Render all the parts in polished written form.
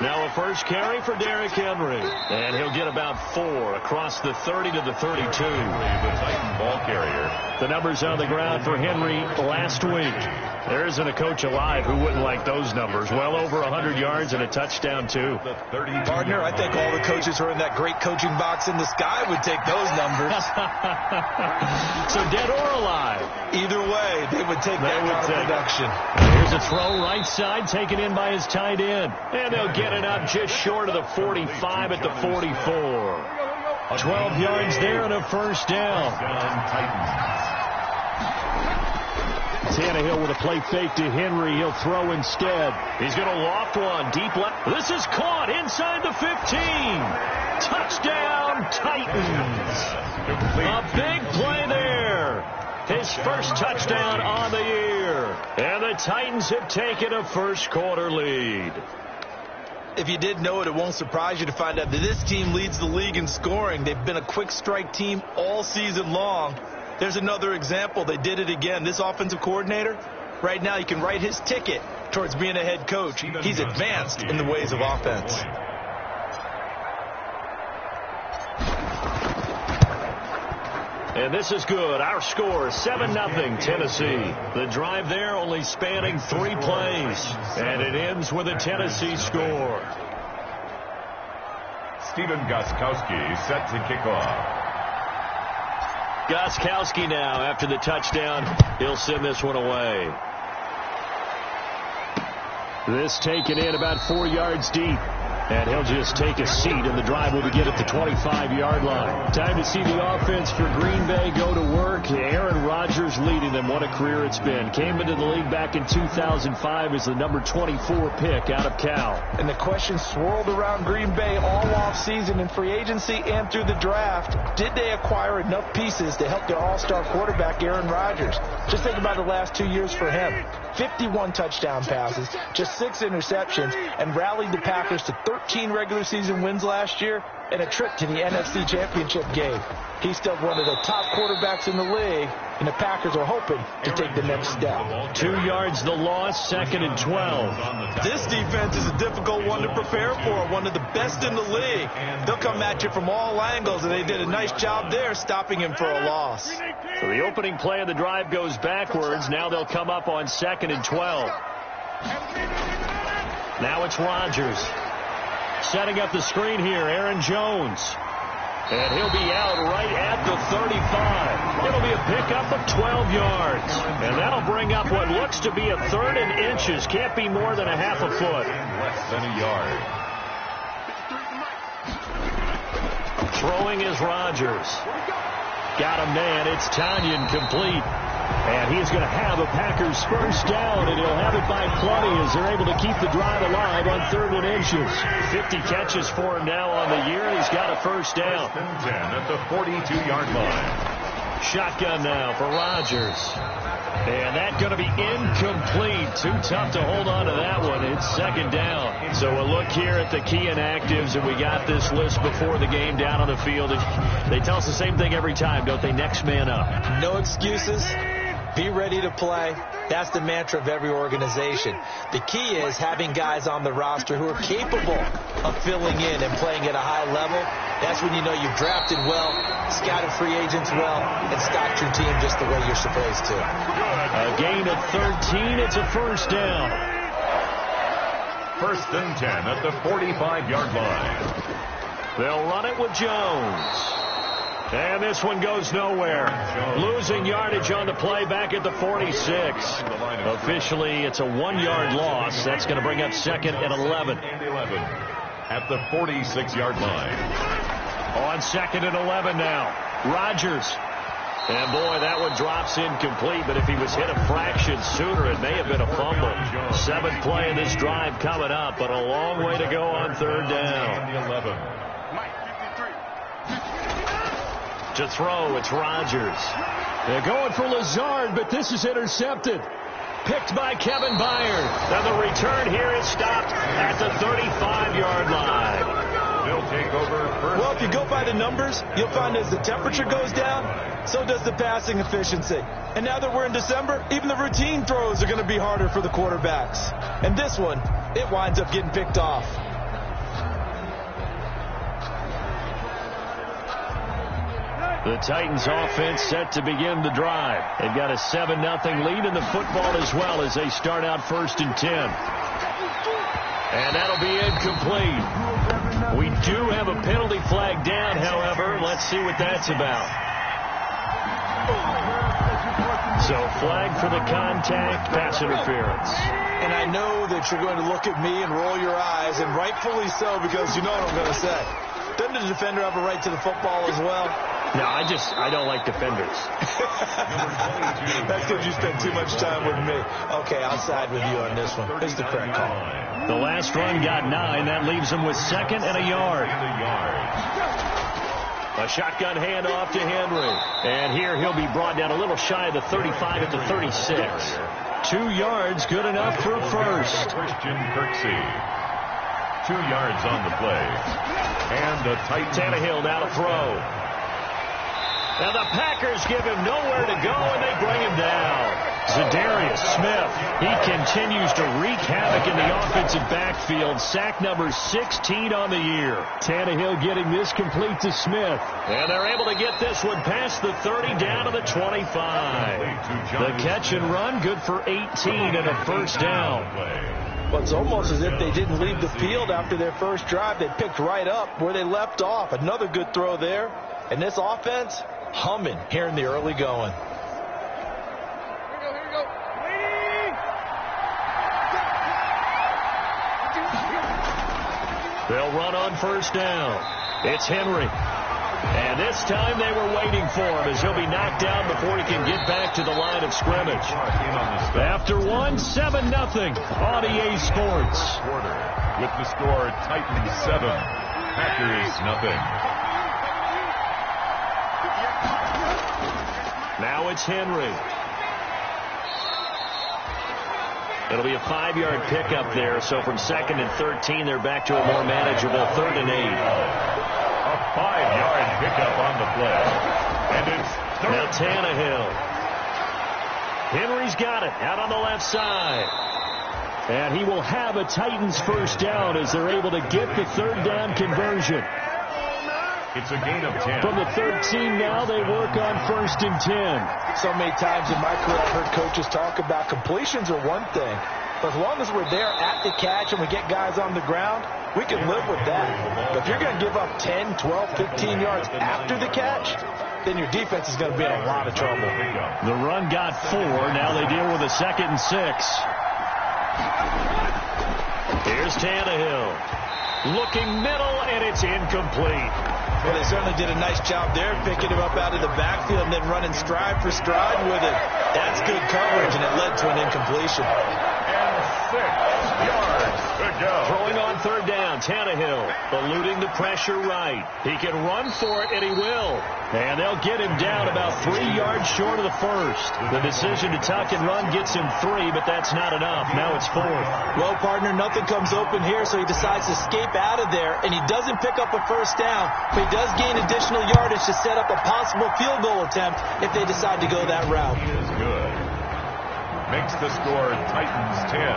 Now a first carry for Derrick Henry. And he'll get about 4 across the 30 to the 32. The Titan ball carrier. The numbers on the ground for Henry last week. There isn't a coach alive who wouldn't like those numbers. Well over 100 yards and a touchdown, too. Partner, I think all the coaches who are in that great coaching box in the sky would take those numbers. So dead or alive? Either way, they would take that kind of production. Here's a throw right side, taken in by his tight end. And they'll get it up just short of the 45 at the 44. 12 yards there and a first down. Tannehill with a play fake to Henry. He'll throw instead. He's going to loft one deep left. This is caught inside the 15. Touchdown, Titans. A big play there. His first touchdown on the year. And the Titans have taken a first quarter lead. If you didn't know it, it won't surprise you to find out that this team leads the league in scoring. They've been a quick strike team all season long. There's another example. They did it again. This offensive coordinator, right now, you can write his ticket towards being a head coach. He's advanced in the ways of offense. And this is good. Our score, 7-0 Tennessee. The drive there only spanning 3 plays. And it ends with a Tennessee score. Stephen Gostkowski set to kick off. Gostkowski now after the touchdown. He'll send this one away. This taken in about 4 yards deep. And he'll just take a seat, and the drive will begin at the 25-yard line. Time to see the offense for Green Bay go to work. Aaron Rodgers leading them. What a career it's been. Came into the league back in 2005 as the number 24 pick out of Cal. And the question swirled around Green Bay all offseason in free agency and through the draft. Did they acquire enough pieces to help their all-star quarterback, Aaron Rodgers? Just think about the last 2 years for him. 51 touchdown passes, just 6 interceptions, and rallied the Packers to 13 regular season wins last year and a trip to the NFC Championship game. He's still one of the top quarterbacks in the league, and the Packers are hoping to take the next step. 2 yards the loss, 2nd and 12. This defense is a difficult one to prepare for, one of the best in the league. They'll come at you from all angles, and they did a nice job there stopping him for a loss. So the opening play of the drive goes backwards. Now they'll come up on 2nd and 12. Now it's Rodgers. Setting up the screen here, Aaron Jones. And he'll be out right at the 35. It'll be a pickup of 12 yards. And that'll bring up what looks to be a 3rd and inches. Can't be more than a half a foot. Less than a yard. Throwing is Rodgers. Got him, man. It's Tanyan complete. And he's going to have a Packers first down, and he'll have it by plenty as they're able to keep the drive alive on 3rd and inches. 50 catches for him now on the year. He's got a first down. 10 at the 42-yard line. Shotgun now for Rodgers. And that's going to be incomplete. Too tough to hold on to that one. It's 2nd down. So a look here at the key inactives, and we got this list before the game down on the field. They tell us the same thing every time, don't they? Next man up. No excuses. Be ready to play. That's the mantra of every organization. The key is having guys on the roster who are capable of filling in and playing at a high level. That's when you know you've drafted well, scouted free agents well, and stocked your team just the way you're supposed to. A gain of 13. It's a first down. 1st and 10 at the 45-yard line. They'll run it with Jones. And this one goes nowhere. Losing yardage on the play back at the 46. Officially, it's a 1-yard loss. That's going to bring up 2nd and 11. At the 46-yard line. On 2nd and 11 now. Rodgers. And, boy, that one drops incomplete. But if he was hit a fraction sooner, it may have been a fumble. 7th play of this drive coming up, but a long way to go on 3rd down. To throw, it's Rodgers. They're going for Lazard, but this is intercepted. Picked by Kevin Byard. Now the return here is stopped at the 35-yard line. They'll take over first. Well, if you go by the numbers, you'll find as the temperature goes down, so does the passing efficiency. And now that we're in December, even the routine throws are going to be harder for the quarterbacks. And this one, it winds up getting picked off. The Titans offense set to begin the drive. They've got a 7-0 lead in the football as well as they start out 1st and 10. And that'll be incomplete. We do have a penalty flag down, however. Let's see what that's about. So flag for the contact, pass interference. And I know that you're going to look at me and roll your eyes, and rightfully so, because you know what I'm going to say. Doesn't the defender have a right to the football as well? No, I don't like defenders. That's because you spend too much time with me. Okay, I'll side with you on this one. It's the correct call. The last run got 9. That leaves him with 2nd and a yard. A shotgun handoff to Henry. And here he'll be brought down a little shy of the 35 at the 36. 2 yards, good enough for a first. Christian Kirksey. 2 yards on the play. And the Titans. Tannehill now to throw. And the Packers give him nowhere to go, and they bring him down. Za'Darius Smith, he continues to wreak havoc in the offensive backfield. Sack number 16 on the year. Tannehill getting this complete to Smith. And they're able to get this one past the 30 down to the 25. The catch and run, good for 18 and a first down. Well, it's almost as if they didn't leave the field after their first drive. They picked right up where they left off. Another good throw there. And this offense, humming here in the early going. Here we go. They'll run on first down. It's Henry. And this time they were waiting for him as he'll be knocked down before he can get back to the line of scrimmage. After 7-0 on EA Sports. With the score, Titans 7, Packers nothing. Now it's Henry. It'll be a 5-yard pickup there, so from 2nd and 13, they're back to a more manageable 3rd and 8. A 5-yard pickup on the play. And it's now Tannehill. Henry's got it out on the left side. And he will have a Titans first down as they're able to get the 3rd down conversion. It's a gain of 10. From the 13 now, they work on 1st and 10. So many times in my career, I've heard coaches talk about completions are one thing. But as long as we're there at the catch and we get guys on the ground, we can live with that. But if you're going to give up 10, 12, 15 yards after the catch, then your defense is going to be in a lot of trouble. The run got 4. Now they deal with a 2nd and 6. Here's Tannehill. Looking middle, and it's incomplete. Well, they certainly did a nice job there, picking him up out of the backfield and then running stride for stride with it. That's good coverage, and it led to an incompletion. And 6 yards to go. Throwing on 3rd down, Tannehill eluding the pressure right. He can run for it, and he will. And they'll get him down about 3 yards short of the first. The decision to tuck and run gets him 3, but that's not enough. Now it's 4th. Well, partner, nothing comes open here, so he decides to escape out of there, and he doesn't pick up a first down, but he does gain additional yardage to set up a possible field goal attempt if they decide to go that route. He is good. Makes the score Titans 10.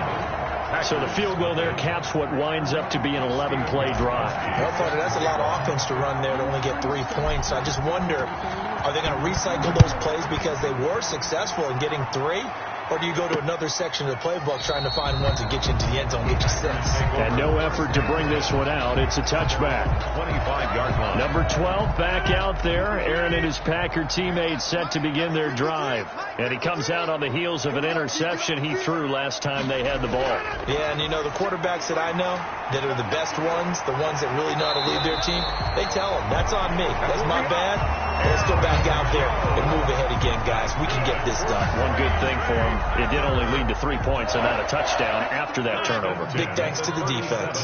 So the field goal there caps what winds up to be an 11-play drive. Well, partner, that's a lot of offense to run there to only get 3 points. I just wonder, are they going to recycle those plays because they were successful in getting 3? Or do you go to another section of the playbook trying to find ones that get you into the end zone, get you 6? And no effort to bring this one out. It's a touchback. 25-yard line. Number 12 back out there. Aaron and his Packer teammates set to begin their drive. And he comes out on the heels of an interception he threw last time they had the ball. Yeah, and you know, the quarterbacks that I know that are the best ones, the ones that really know how to lead their team, they tell them, that's on me. That's my bad. Let's go back out there and move ahead again, guys. We can get this done. One good thing for him, it did only lead to 3 points and not a touchdown after that turnover. Big thanks to the defense.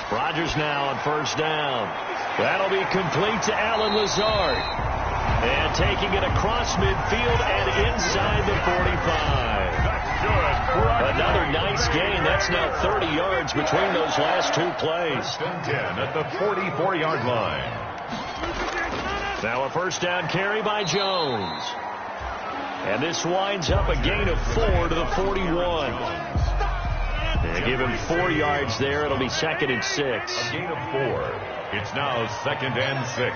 Rodgers now on first down. That'll be complete to Allen Lazard. And taking it across midfield and inside the 45. Another nice gain. That's now 30 yards between those last 2 plays. 10 at the 44-yard line. Now a first down carry by Jones. And this winds up a gain of 4 to the 41. They give him 4 yards there. It'll be 2nd and 6. A gain of 4. It's now 2nd and 6.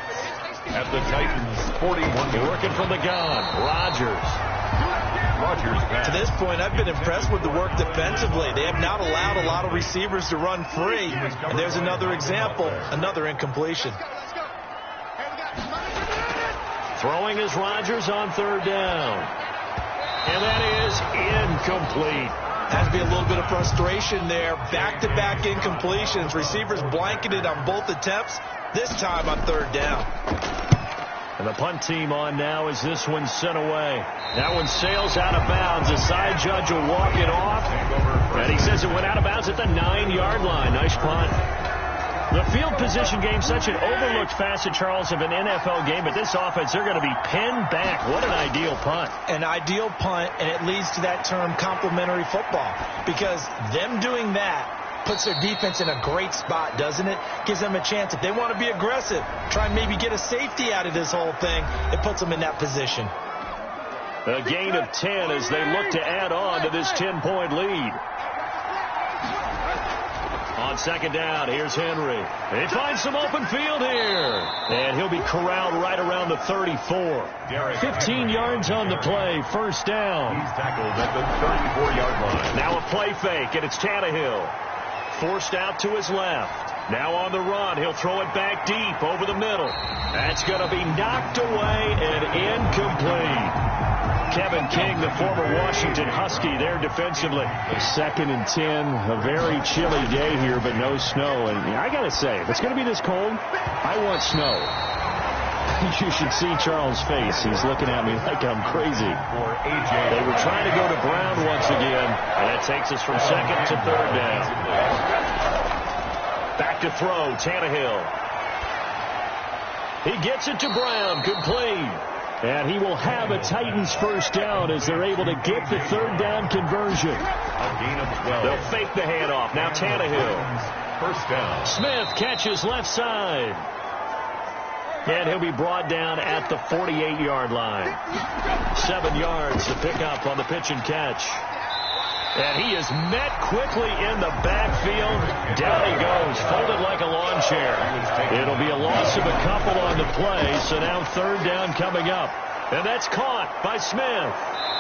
at the Titans' 41. Working from the gun. Rodgers To this point, I've been impressed with the work defensively. They have not allowed a lot of receivers to run free. And there's another example, another incompletion. throwing is Rodgers on third down. And that is incomplete. Has to be a little bit of frustration there. Back-to-back incompletions. Receivers blanketed on both attempts, this time on third down. And the punt team on now as this one's sent away. That one sails out of bounds. The side judge will walk it off. And he says it went out of bounds at the 9-yard line. Nice punt. The field position game, such an overlooked facet, Charles, of an NFL game. But this offense, they're going to be pinned back. What an ideal punt. An ideal punt, and it leads to that term complementary football. Because them doing that puts their defense in a great spot, doesn't it? Gives them a chance. If they want to be aggressive, try and maybe get a safety out of this whole thing, it puts them in that position. A gain of 10 as they look to add on to this 10-point lead. On second down, here's Henry. He finds some open field here. And he'll be corralled right around the 34. 15 yards on the play, first down. He's tackled at the 34-yard line. Now a play fake, and it's Tannehill. Forced out to his left. Now on the run, he'll throw it back deep over the middle. That's going to be knocked away and incomplete. Kevin King, the former Washington Husky, there defensively. 2nd and 10, a very chilly day here, but no snow. And I got to say, if it's going to be this cold, I want snow. You should see Charles' face. He's looking at me like I'm crazy. They were trying to go to Brown once again, and that takes us from second to third down. Back to throw, Tannehill. He gets it to Brown, complete. And he will have a Titans first down as they're able to get the third down conversion. A gain of 12. They'll fake the handoff. Now Tannehill. First down. Smith catches left side. And he'll be brought down at the 48-yard line. 7 yards to pick up on the pitch and catch. And he is met quickly in the backfield. Down he goes, folded like a lawn chair. It'll be a loss of a couple on the play, so now third down coming up. And that's caught by Smith.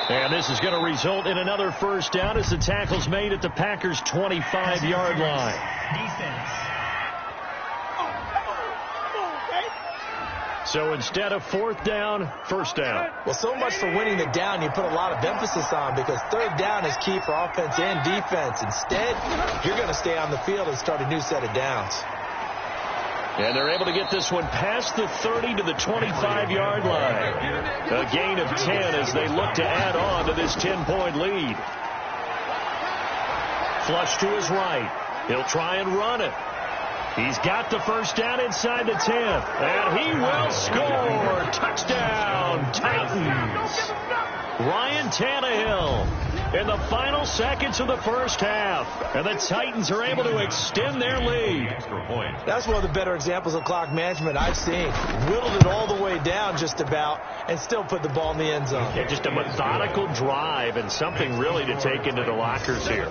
And this is going to result in another first down as the tackle's made at the Packers' 25-yard line. Defense. So instead of fourth down, first down. Well, so much for winning the down you put a lot of emphasis on, because third down is key for offense and defense. Instead, you're going to stay on the field and start a new set of downs. And they're able to get this one past the 30 to the 25-yard line. A gain of 10 as they look to add on to this 10-point lead. Flush to his right. He'll try and run it. He's got the first down inside the 10. And he will score. Touchdown, Titans. Ryan Tannehill in the final seconds of the first half. And the Titans are able to extend their lead. That's one of the better examples of clock management I've seen. Whittled it all the way down just about and still put the ball in the end zone. Yeah, just a methodical drive and something really to take into the lockers here.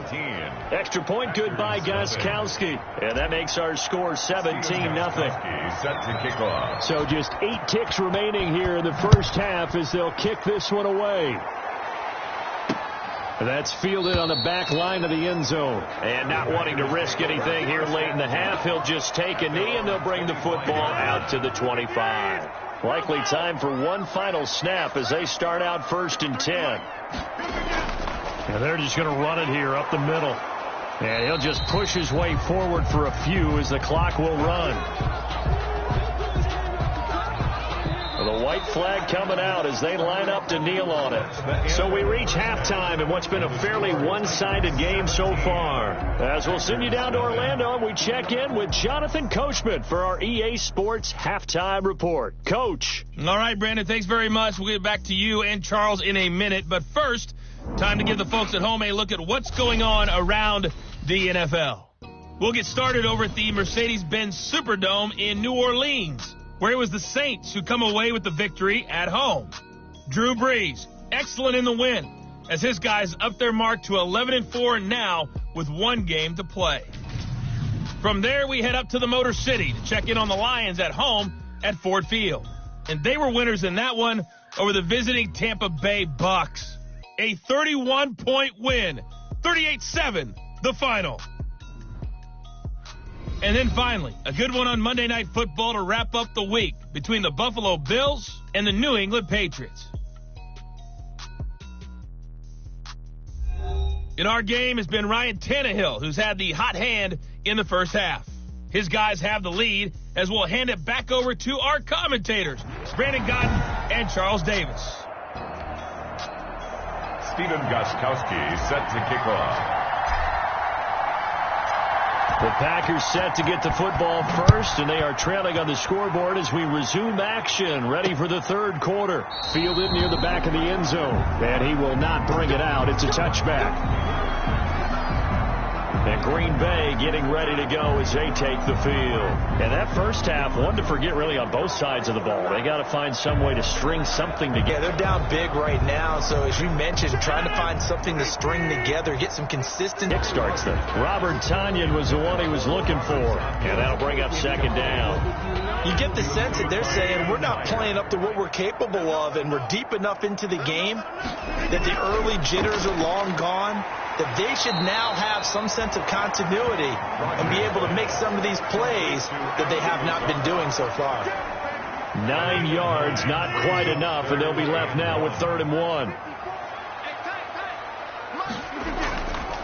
Extra point good by Gostkowski. And that makes our score 17-0. Set to kick off. So just 8 ticks remaining here in the first half as they'll kick this one away. That's fielded on the back line of the end zone. And not wanting to risk anything here late in the half, he'll just take a knee and they'll bring the football out to the 25. Likely time for one final snap as they start out 1st and 10. And they're just going to run it here up the middle. And he'll just push his way forward for a few as the clock will run. Well, the white flag coming out as they line up to kneel on it. So we reach halftime in what's been a fairly one-sided game so far. As we'll send you down to Orlando, and we check in with Jonathan Coachman for our EA Sports Halftime Report. Coach. All right, Brandon, thanks very much. We'll get back to you and Charles in a minute. But first, time to give the folks at home a look at what's going on around the NFL. We'll get started over at the Mercedes-Benz Superdome in New Orleans, where it was the Saints who come away with the victory at home. Drew Brees, excellent in the win, as his guys up their mark to 11-4 now with 1 game to play. From there, we head up to the Motor City to check in on the Lions at home at Ford Field. And they were winners in that one over the visiting Tampa Bay Bucks. A 31-point win, 38-7, the final. And then finally, a good one on Monday Night Football to wrap up the week between the Buffalo Bills and the New England Patriots. In our game has been Ryan Tannehill, who's had the hot hand in the first half. His guys have the lead as we'll hand it back over to our commentators, Brandon Godden and Charles Davis. Stephen Gostkowski set to kick off. The Packers set to get the football first, and they are trailing on the scoreboard as we resume action, ready for the third quarter. Fielded near the back of the end zone, and he will not bring it out. It's a touchback. And Green Bay getting ready to go as they take the field. And that first half, one to forget really on both sides of the ball. They got to find some way to string something together. Yeah, they're down big right now, so as you mentioned, trying to find something to string together, get some consistent. Nick starts them. Robert Tonyan was the one he was looking for, and that'll bring up second down. You get the sense that they're saying we're not playing up to what we're capable of, and we're deep enough into the game that the early jitters are long gone, that they should now have some sense of continuity and be able to make some of these plays that they have not been doing so far. 9 yards, not quite enough, and they'll be left now with 3rd and 1.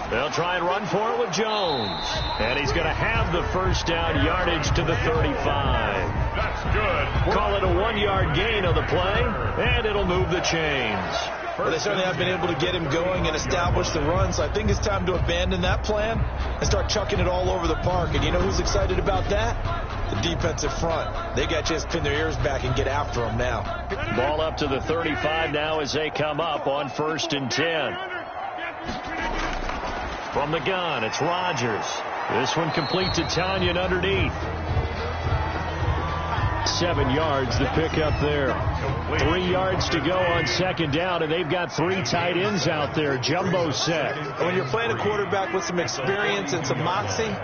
They'll try and run for it with Jones. And he's going to have the first down, yardage to the 35. That's good. Call it a 1-yard gain on the play, and it'll move the chains. Well, they certainly have been able to get him going and establish the run, so I think it's time to abandon that plan and start chucking it all over the park. And you know who's excited about that? The defensive front. They got to just pin their ears back and get after them now. Ball up to the 35 now as they come up on 1st and 10. From the gun, it's Rodgers. This one complete to Tonyan underneath. 7 yards to pick up there. 3 yards to go on 2nd down, and they've got 3 tight ends out there. Jumbo set. When you're playing a quarterback with some experience and some moxie,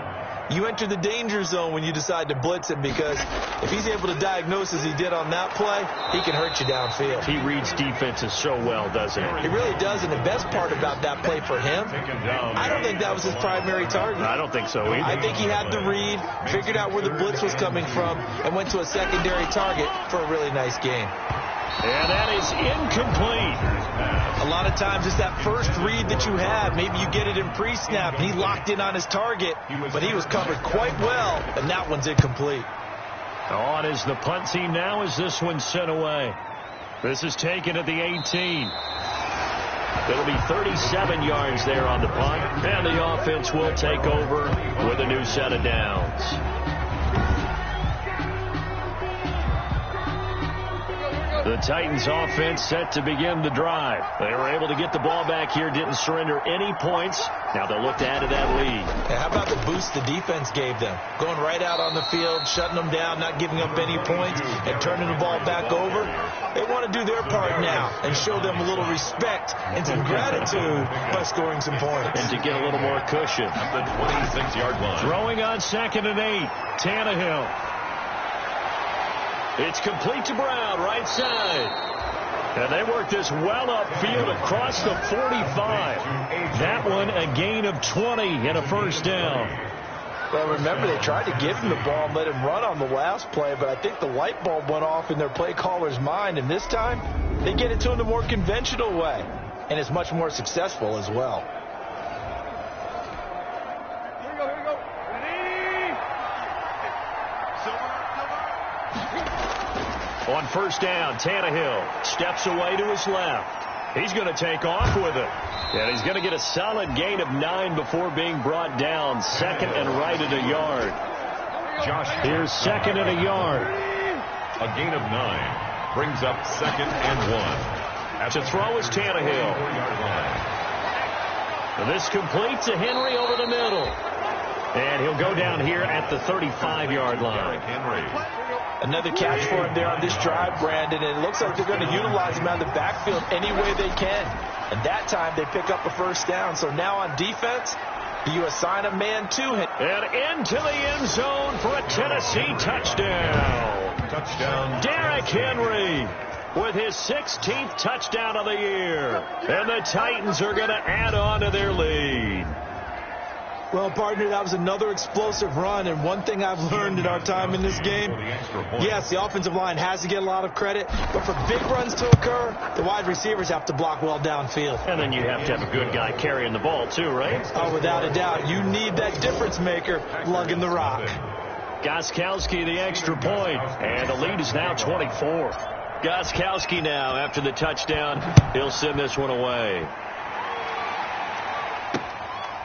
you enter the danger zone when you decide to blitz him, because if he's able to diagnose as he did on that play, he can hurt you downfield. He reads defenses so well, doesn't he? He really does, and the best part about that play for him, I don't think that was his primary target. I don't think so either. I think he had the read, figured out where the blitz was coming from, and went to a secondary target for a really nice game. And that is incomplete. A lot of times it's that first read that you have. Maybe you get it in pre-snap. He locked in on his target, but he was covered quite well, and that one's incomplete. On is the punt team now as this one's sent away. This is taken at the 18. It'll be 37 yards there on the punt, and the offense will take over with a new set of downs. The Titans offense set to begin the drive. They were able to get the ball back here, didn't surrender any points. Now they'll look to add to that lead. Yeah, how about the boost the defense gave them? Going right out on the field, shutting them down, not giving up any points, and turning the ball back over. They want to do their part now and show them a little respect and some gratitude by scoring some points. And to get a little more cushion. At the 26-yard line. Throwing on 2nd and 8. Tannehill. It's complete to Brown, right side. And they work this well upfield across the 45. That one a gain of 20 and a first down. Well, remember, they tried to give him the ball and let him run on the last play, but I think the light bulb went off in their play caller's mind, and this time they get it to him the more conventional way, and it's much more successful as well. On 1st down, Tannehill steps away to his left. He's going to take off with it. And he's going to get a solid gain of 9 before being brought down. 2nd and right at a yard. Here's 2nd and a yard. A gain of 9 brings up 2nd and 1. To throw is Tannehill. This complete to Henry over the middle. And he'll go down here at the 35-yard line. Another catch for him there on this drive, Brandon, and it looks like they're going to utilize him out of the backfield any way they can. And that time they pick up a first down. So now on defense, Do you assign a man to him? And into the end zone for a Tennessee touchdown. Touchdown. Derrick Henry with his 16th touchdown of the year. And the Titans are going to add on to their lead. Well, partner, that was another explosive run, and one thing I've learned in our time in this game, yes, the offensive line has to get a lot of credit, but for big runs to occur, the wide receivers have to block well downfield. And then you have to have a good guy carrying the ball, too, right? Oh, without a doubt. You need that difference maker lugging the rock. Gostkowski, the extra point, and the lead is now 24. Gostkowski now, after the touchdown, he'll send this one away.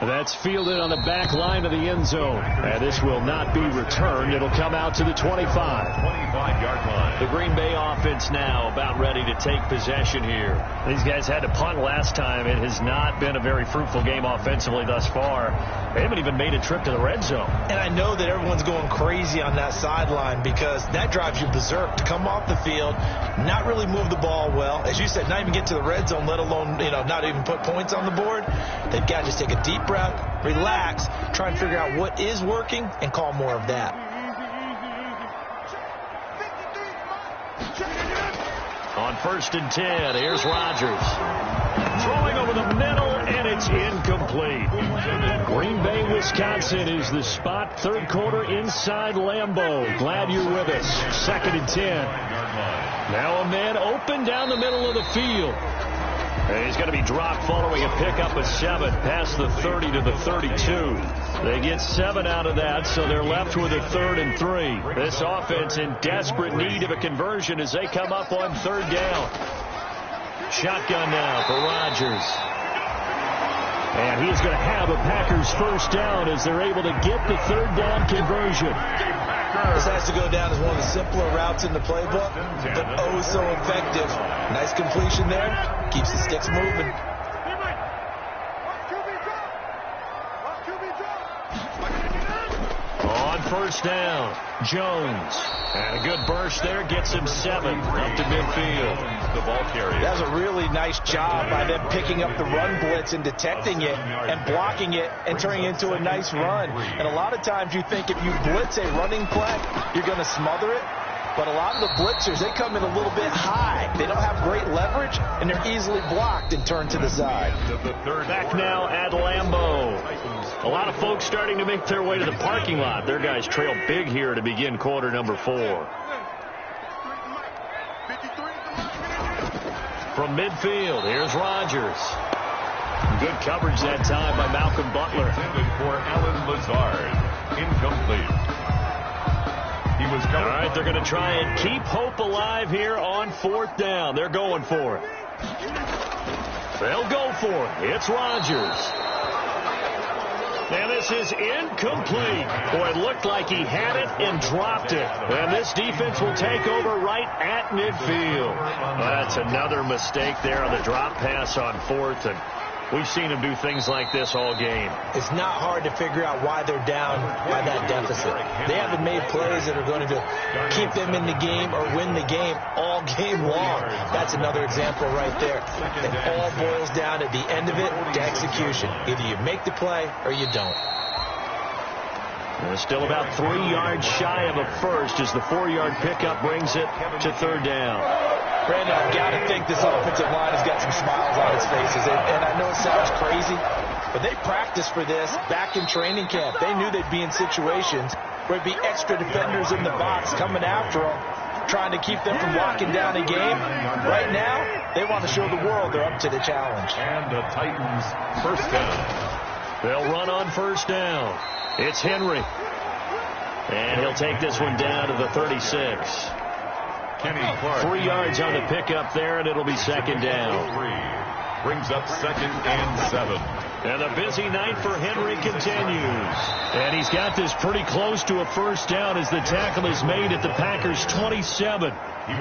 That's fielded on the back line of the end zone. And this will not be returned. It'll come out to the 25. 25-yard line. The Green Bay offense now about ready to take possession here. These guys had to punt last time. It has not been a very fruitful game offensively thus far. They haven't even made a trip to the red zone. And I know that everyone's going crazy on that sideline because that drives you berserk to come off the field, not really move the ball well. As you said, not even get to the red zone, let alone, not even put points on the board. They've got to just take a deep breath, relax, try and figure out what is working and call more of that. On 1st and 10, here's Rodgers. Throwing over the middle, and it's incomplete. Green Bay, Wisconsin is the spot. 3rd quarter inside Lambeau. Glad you're with us. 2nd and 10. Now a man open down the middle of the field. And he's going to be dropped following a pickup of 7 past the 30 to the 32. They get 7 out of that, so they're left with a 3rd and 3. This offense in desperate need of a conversion as they come up on 3rd down. Shotgun now for Rodgers. And he is going to have a Packers 1st down as they're able to get the 3rd down conversion. This has to go down as one of the simpler routes in the playbook, but oh so effective. Nice completion there. Keeps the sticks moving. On 1st down, Jones. And a good burst there gets him 7 up to midfield. The ball carrier. That was a really nice job by them picking up the run blitz and detecting it and blocking it and turning it into a nice run. And a lot of times you think if you blitz a running play, you're going to smother it. But a lot of the blitzers, they come in a little bit high. They don't have great leverage, and they're easily blocked and turned to the side. Back now at Lambeau. A lot of folks starting to make their way to the parking lot. Their guys trail big here to begin quarter number 4. From midfield, here's Rodgers. Good coverage that time by Malcolm Butler. Intended for Alan Lazard. Incomplete. All right, they're going to try and keep hope alive here on 4th down. They're going for it. They'll go for it. It's Rodgers. And this is incomplete. Boy, it looked like he had it and dropped it. And this defense will take over right at midfield. That's another mistake there on the drop pass on 4th. And we've seen him do things like this all game. It's not hard to figure out why they're down by that deficit. They haven't made plays that are going to keep them in the game or win the game all game long. That's another example right there. It all boils down at the end of it to execution. Either you make the play or you don't. They're still about 3 yards shy of a first as the 4-yard pickup brings it to 3rd down. Brandon, I've got to think this offensive line has got some smiles on its faces. And I know it sounds crazy, but they practiced for this back in training camp. They knew they'd be in situations where there'd be extra defenders in the box coming after them, trying to keep them from locking down a game. Right now, they want to show the world they're up to the challenge. And the Titans 1st down. They'll run on 1st down. It's Henry. And he'll take this one down to the 36. Kenny Clark. 3 yards on the pickup there, and it'll be 2nd down. Brings up 2nd and 7. And the busy night for Henry continues. And he's got this pretty close to a 1st down as the tackle is made at the Packers' 27.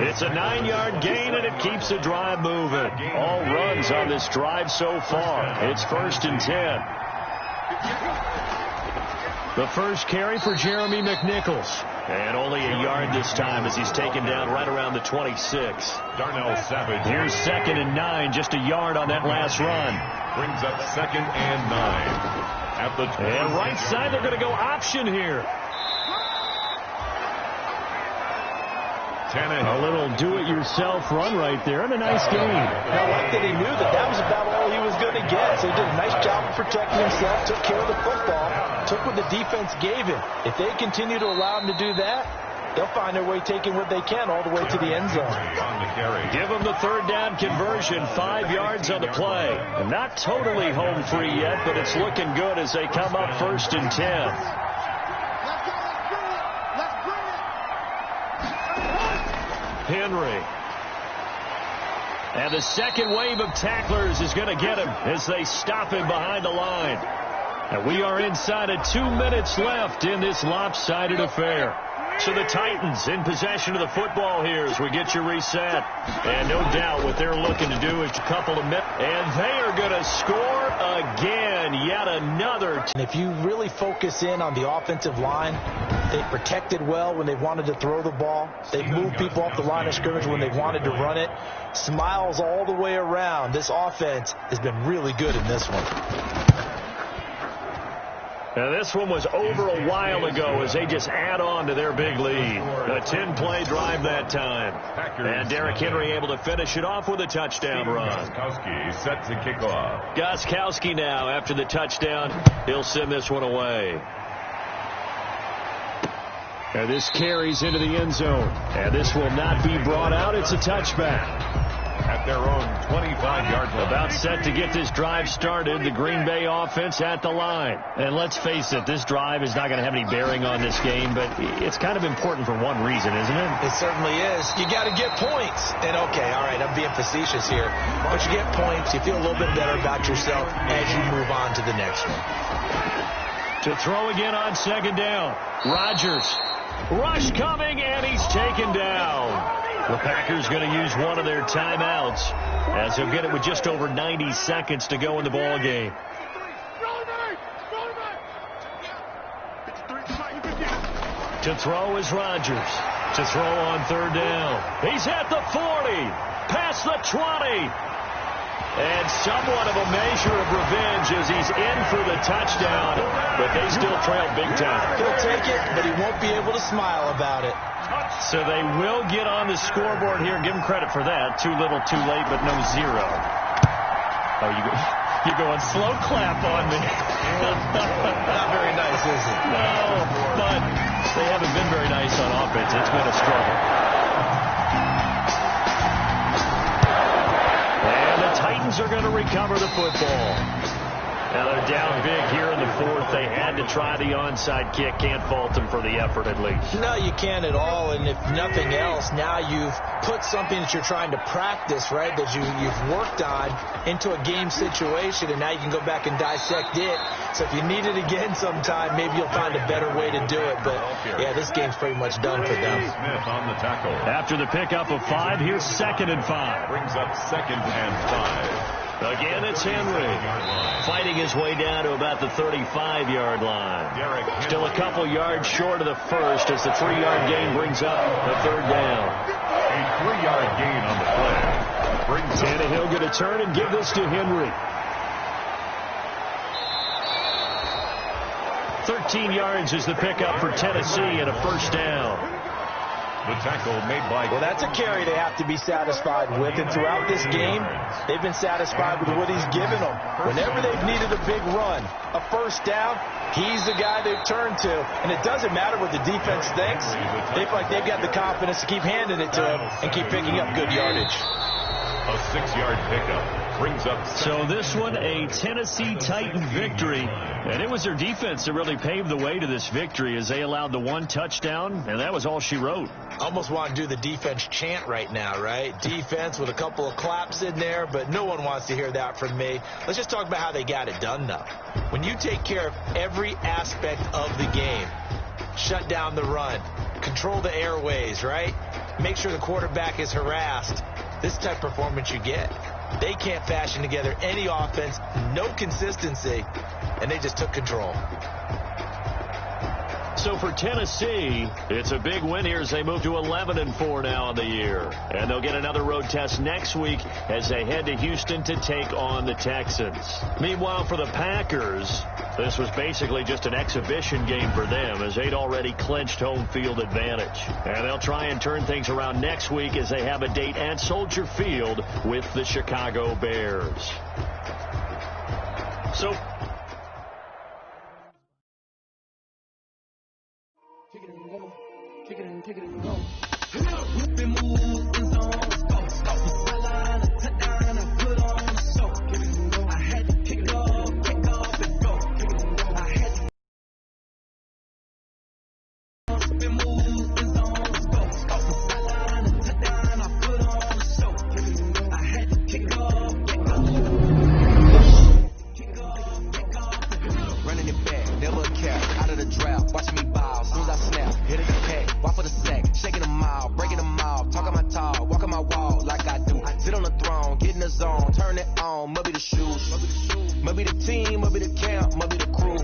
It's a 9-yard gain, and it keeps the drive moving. All runs on this drive so far. It's 1st and 10. The first carry for Jeremy McNichols. And only a yard this time as he's taken down right around the 26. Darnell Savage. Here's 2nd and 9, just a yard on that last run. Brings up 2nd and 9. At the 20. And right side, they're going to go option here. A little do-it-yourself run right there, and a nice game. I like that he knew that was about all he was going to get, so he did a nice job of protecting himself, took care of the football, took what the defense gave him. If they continue to allow him to do that, they'll find their way taking what they can all the way to the end zone. Give them the 3rd down conversion, 5 yards on the play. And not totally home free yet, but it's looking good as they come up 1st and 10. Henry. And the second wave of tacklers is going to get him as they stop him behind the line. And we are inside of 2 minutes left in this lopsided affair. So the Titans in possession of the football here as we get you reset. And no doubt what they're looking to do is a couple of minutes. And they are going to score again. Yet another. And if you really focus in on the offensive line, they protected well when they wanted to throw the ball. They moved people off the line of scrimmage when they wanted to run it. Smiles all the way around. This offense has been really good in this one. Now this one was over a while ago as they just add on to their big lead. A 10-play drive that time. And Derrick Henry able to finish it off with a touchdown run. Gostkowski set to kick off. Gostkowski now after the touchdown. He'll send this one away. And this carries into the end zone. And this will not be brought out. It's a touchback. At their own 25-yard line. About set to get this drive started. The Green Bay offense at the line. And let's face it, this drive is not going to have any bearing on this game, but it's kind of important for one reason, isn't it? It certainly is. You got to get points. And okay, all right, I'm being facetious here. Once you get points, you feel a little bit better about yourself as you move on to the next one. To throw again on 2nd down. Rodgers. Rush coming, and he's taken down. The Packers going to use one of their timeouts as they'll get it with just over 90 seconds to go in the ball game. To throw is Rodgers. To throw on 3rd down. He's at the 40. Past the 20. And somewhat of a measure of revenge as he's in for the touchdown. But they still trail big time. He'll take it, but he won't be able to smile about it. So they will get on the scoreboard here. Give him credit for that. Too little, too late, but no 0. Oh, you're going slow clap on me. Not very nice, is it? No, but they haven't been very nice on offense. It's been a struggle. And the Titans are going to recover the football. Now they're down big here in the 4th. They had to try the onside kick. Can't fault them for the effort at least. No, you can't at all. And if nothing else, now you've put something that you're trying to practice, right, that you've worked on into a game situation, and now you can go back and dissect it. So if you need it again sometime, maybe you'll find a better way to do it. But, yeah, this game's pretty much done for them. Smith on the tackle. After the pickup of 5, here's 2nd and 5. Brings up 2nd and 5. Again, it's Henry fighting his way down to about the 35-yard line. Still a couple yards short of the first as the 3-yard gain brings up the 3rd down. A 3-yard gain on the play. Tannehill going to turn and give this to Henry. 13 yards is the pickup for Tennessee and a 1st down. The tackle made by... Well, that's a carry they have to be satisfied with. And throughout this game, they've been satisfied with what he's given them. Whenever they've needed a big run, a 1st down, he's the guy they've turned to. And it doesn't matter what the defense thinks. They feel like they've got the confidence to keep handing it to him and keep picking up good yardage. A 6-yard pickup brings up... So this one, a Tennessee Titan victory. And it was their defense that really paved the way to this victory as they allowed the 1 touchdown, and that was all she wrote. Almost want to do the defense chant right now, right? Defense with a couple of claps in there, but no one wants to hear that from me. Let's just talk about how they got it done, though. When you take care of every aspect of the game, shut down the run, control the airways, right? Make sure the quarterback is harassed. This type of performance you get. They can't fashion together any offense, no consistency, and they just took control. So for Tennessee, it's a big win here as they move to 11-4 now on the year. And they'll get another road test next week as they head to Houston to take on the Texans. Meanwhile, for the Packers, this was basically just an exhibition game for them as they'd already clinched home field advantage. And they'll try and turn things around next week as they have a date at Soldier Field with the Chicago Bears. So Kick it and go. Running it back, never a cap, out of the draft, watching me ball, soon as I snap, hit it the pack, walk for the sack, shaking them out, breaking them out, talking my talk, walking my wall like I do, sit on the throne, get in the zone, turn it on, maybe the shoes, maybe the team, maybe the camp, maybe the crew,